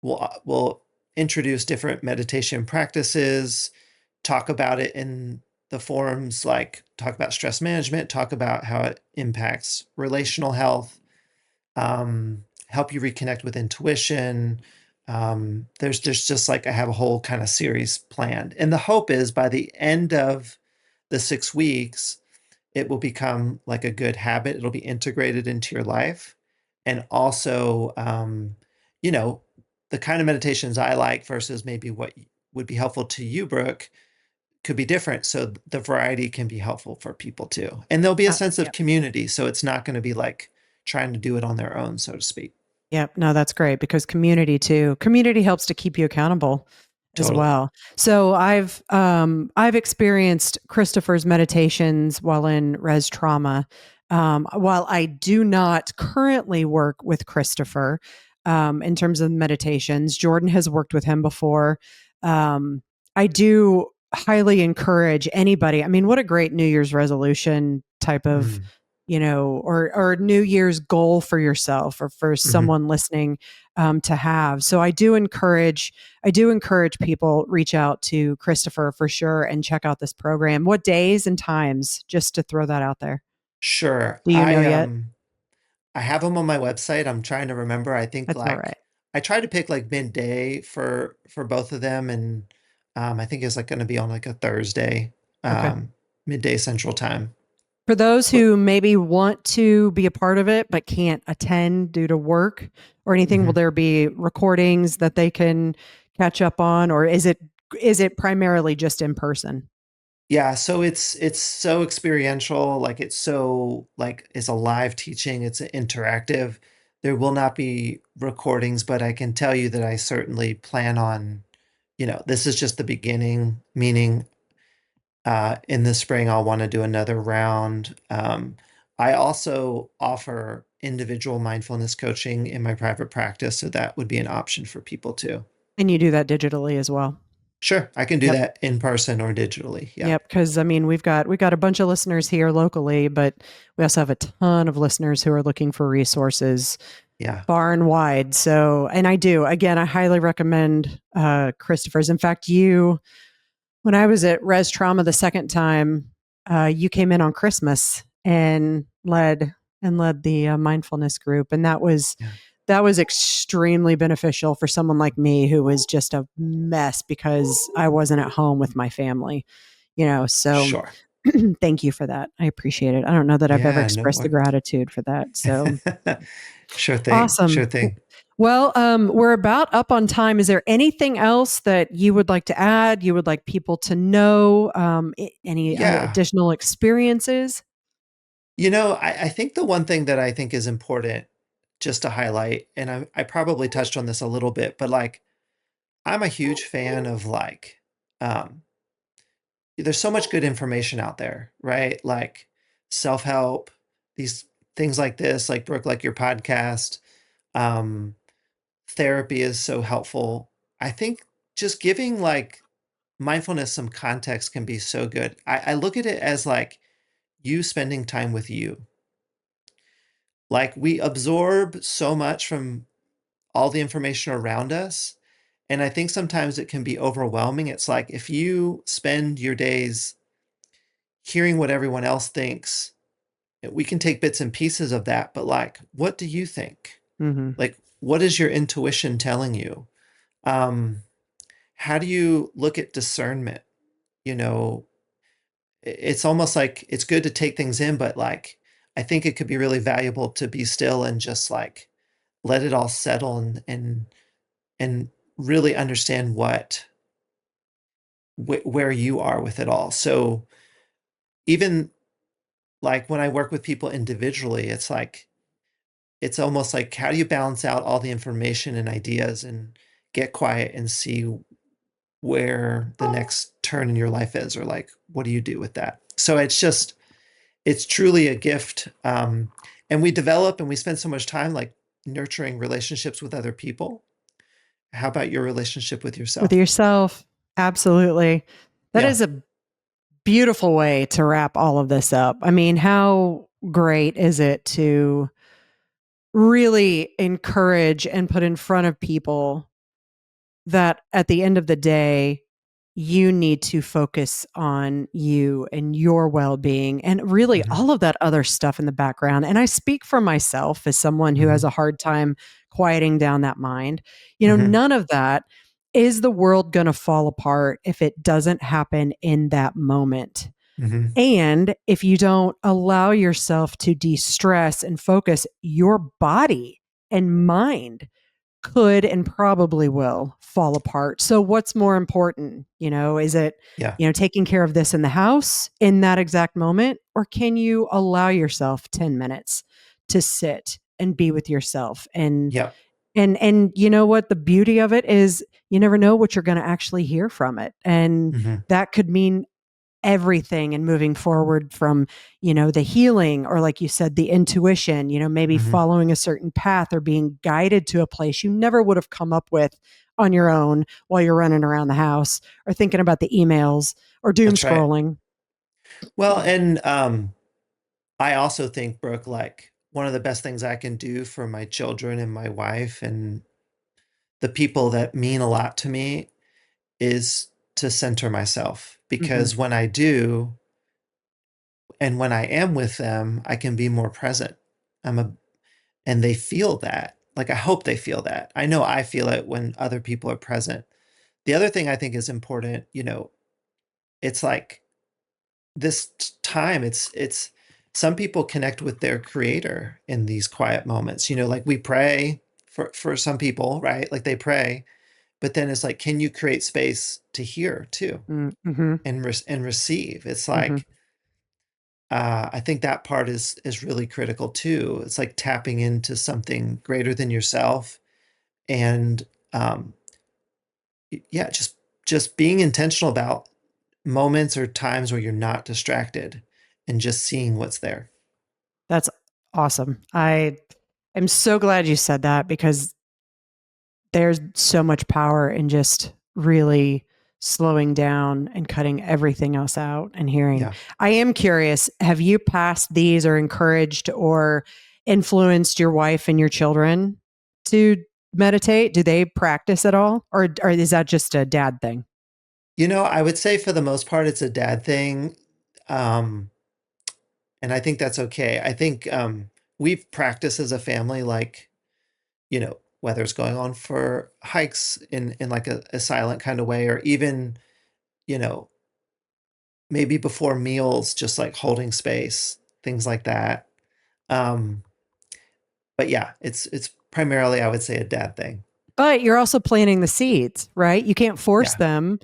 we'll introduce different meditation practices, talk about it in the forums, like talk about stress management, talk about how it impacts relational health, help you reconnect with intuition, There's just like I have a whole kind of series planned, and the hope is by the end of the 6 weeks, it will become like a good habit. It'll be integrated into your life, and also, you know, the kind of meditations I like versus maybe what would be helpful to you, Brooke, could be different. So the variety can be helpful for people too, and there'll be a sense of Yep. community. So it's not going to be like trying to do it on their own, so to speak. Yep. No, that's great because community too. Community helps to keep you accountable as Totally. well. So I've experienced Christopher's meditations while in res trauma. While I do not currently work with Christopher in terms of meditations, Jordan has worked with him before. Um, I do highly encourage anybody. I mean, what a great New Year's resolution type of, Mm. or New Year's goal for yourself or for Hmm. someone listening to have. So I do encourage people reach out to Christopher for sure and check out this program. What days and times, just to throw that out there? Sure. Do you know yet? I have them on my website. I'm trying to remember. I think That's all right. like I try to pick like midday for both of them, and I think it's like going to be on like a Thursday, Okay. um, midday Central Time. For those But who maybe want to be a part of it but can't attend due to work or anything, will mhm. there be recordings that they can catch up on, or is it primarily just in person? Yeah, so it's so experiential, like it's so like it's a live teaching, it's interactive. There will not be recordings, but I can tell you that I certainly plan on, this is just the beginning, meaning in the spring I'll want to do another round. I also offer individual mindfulness coaching in my private practice, so that would be an option for people too. And you do that digitally as well. Sure, I can do Yep. that in person or digitally. Yeah. Yep, because I mean we've got a bunch of listeners here locally, but we also have a ton of listeners who are looking for resources Yeah. far and wide. So, and I do again, I highly recommend Christopher's. In fact, when I was at Res Trauma the second time, you came in on Christmas and led the mindfulness group, and Yeah. that was extremely beneficial for someone like me who was just a mess because I wasn't at home with my family. So Sure. thank you for that. I appreciate it. I don't know that I've ever Yeah, no expressed the worries. gratitude for that. So Sure thing. Sure awesome. thing. Well, we're about up on time. Is there anything else that you would like to add? You would like people to know? Any Yeah. additional experiences? I think the one thing that I think is important just to highlight, and I probably touched on this a little bit, but like I'm a huge fan of like, um, there's so much good information out there, right? Like self-help, these things like this, like Brooke, like your podcast, um, therapy is so helpful. I think just giving like mindfulness some context can be so good. I look at it as like you spending time with you. Like we absorb so much from all the information around us. And I think sometimes it can be overwhelming. It's like if you spend your days hearing what everyone else thinks, we can take bits and pieces of that, but like, what do you think? Hmm. Like, what is your intuition telling you? Um, how do you look at discernment? You know, it's almost like it's good to take things in, but like, I think it could be really valuable to be still and just like let it all settle and really understand where you are with it all. So even like when I work with people individually, it's like it's almost like how do you balance out all the information and ideas and get quiet and see where the next turn in your life is, or like what do you do with that? So it's truly a gift. And we develop and we spend so much time like nurturing relationships with other people. How about your relationship with With yourself? yourself, absolutely. That Yeah. is a beautiful way to wrap all of this up. I mean, how great is it to really encourage and put in front of people that at the end of the day, you need to focus on you and your well being and really Hmm. all of that other stuff in the background. And I speak for myself as someone who has Hmm. a hard time quieting down that mind. Hmm. None of that. Is the world going to fall apart if it doesn't happen in that moment? Hmm. And if you don't allow yourself to de-stress and focus, your body and mind could and probably will fall apart. So what's more important? Is it, Yeah. taking care of this in the house in that exact moment? Or can you allow yourself 10 minutes to sit and be with yourself? Yeah. And you know what? The beauty of it is you never know what you're going to actually hear from it. And Hmm. that could mean everything and moving forward from the healing, or like you said, the intuition, maybe Hmm. following a certain path or being guided to a place you never would have come up with on your own while you're running around the house or thinking about the emails or doom That's right. scrolling. Well, and I also think, Brooke, like one of the best things I can do for my children and my wife and the people that mean a lot to me is to center myself. Hmm. Because when I do, and when I am with them, I can be more present. I'm a, and they feel that. Like I hope they feel that. I know I feel it when other people are present. The other thing I think is important, it's like this time, it's some people connect with their creator in these quiet moments. Like we pray for some people, right? Like they pray, but then it's like, can you create space to hear too Mm-hmm. and receive? It's Mm-hmm. like I think that part is really critical too. It's like tapping into something greater than yourself, and um, yeah, just being intentional about moments or times where you're not distracted and just seeing what's there. That's awesome. I am so glad you said that, because there's so much power in just really slowing down and cutting everything else out and hearing. Yeah. I am curious, have you passed these or encouraged or influenced your wife and your children to meditate? Do they practice at all? Or is that just a dad thing? I would say for the most part, it's a dad thing. Um, and I think that's okay. I think we've practiced as a family, like, whether it's going on for hikes in like a silent kind of way, or even, you know, maybe before meals, just like holding space, things like that. Um, but yeah, it's primarily, I would say, a dad thing. But you're also planting the seeds, right? You can't force Yeah. them,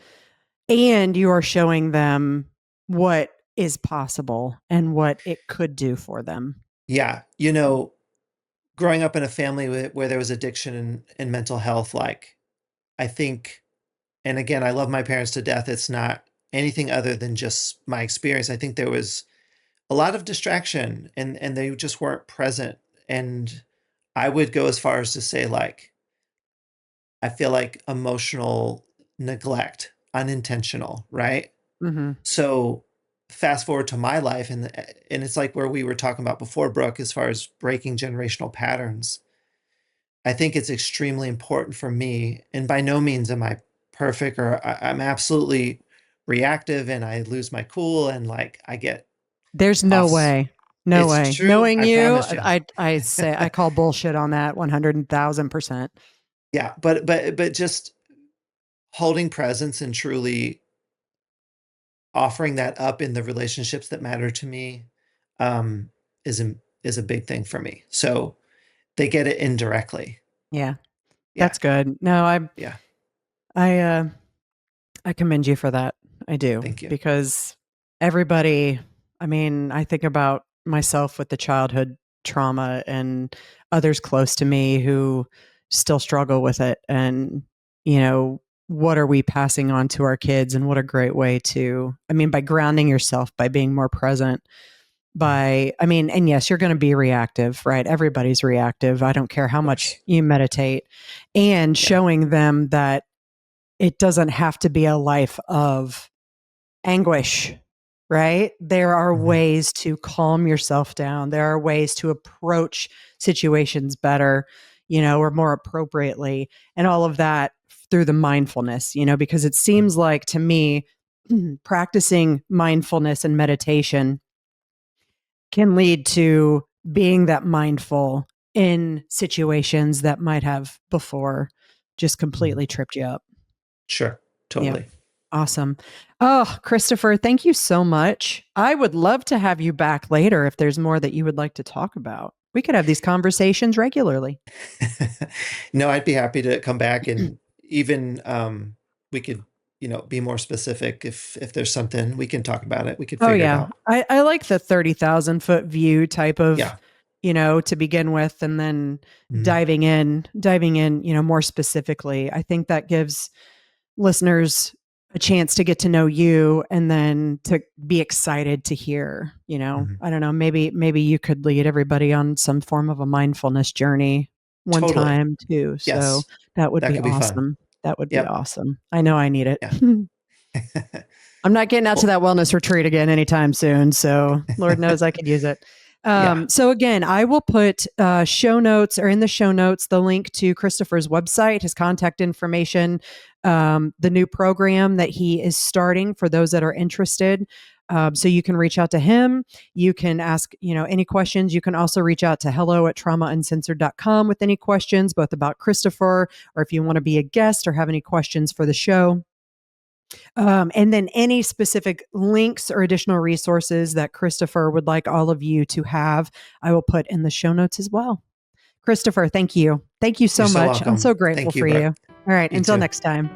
and you are showing them what is possible and what it could do for them. Yeah. Growing up in a family where there was addiction and mental health, like, I think, and again, I love my parents to death. It's not anything other than just my experience. I think there was a lot of distraction and they just weren't present. And I would go as far as to say, like, I feel like emotional neglect, unintentional, right? Hmm. So fast forward to my life, and it's like where we were talking about before, Brooke, as far as breaking generational patterns. I think it's extremely important for me, and by no means am I perfect, or I'm absolutely reactive and I lose my cool and like I get There's no off. way. No It's way. true. Knowing I you, promise you. I say I call bullshit on that 100,000%. Yeah, but just holding presence and truly offering that up in the relationships that matter to me um, is a big thing for me. So they get it indirectly. Yeah, Yeah, that's good. No, yeah. I uh I commend you for that. I do, Thank you. because everybody, I mean, I think about myself with the childhood trauma and others close to me who still struggle with it. And, what are we passing on to our kids? And what a great way to, I mean, by grounding yourself, by being more present, Mhm. and yes, you're going to be reactive, right? Everybody's reactive. I don't care how Of much course. you meditate, and Yeah. showing them that it doesn't have to be a life of anguish, right? There are Hmm. ways to calm yourself down. There are ways to approach situations better, or more appropriately, and all of that through the mindfulness, because it seems like to me, practicing mindfulness and meditation can lead to being that mindful in situations that might have before just Mhm. completely tripped you up. Sure. Yep. Totally. Awesome. Oh, Christopher, thank you so much. I would love to have you back later if there's more that you would like to talk about. We could have these conversations regularly. No, I'd be happy to come back, and even we could, be more specific if there's something we can talk about it. We could Oh figure it yeah. out. I like the 30,000 foot view type of, Yeah. to begin with, and then Mhm. diving in, more specifically. I think that gives listeners a chance to get to know you and then to be excited to hear, Mhm. I don't know, maybe you could lead everybody on some form of a mindfulness journey one Totally. time too. So Yes. that would That be could be fun. awesome. That would be Yep. awesome. I know I need it. Yeah. I'm not getting out to Cool. that wellness retreat again anytime soon. So Lord knows I could use it. Yeah. So again, I will put show notes, or in the show notes, the link to Christopher's website, his contact information, the new program that he is starting for those that are interested. So you can reach out to him. You can ask, any questions. You can also reach out to hello@traumauncensored.com with any questions, both about Christopher, or if you want to be a guest or have any questions for the show. And then any specific links or additional resources that Christopher would like all of you to have, I will put in the show notes as well. Christopher, thank you. Thank you You're so so much. I'm welcome. so grateful Thank you, for you. Brooke. All right. You Until too. next time.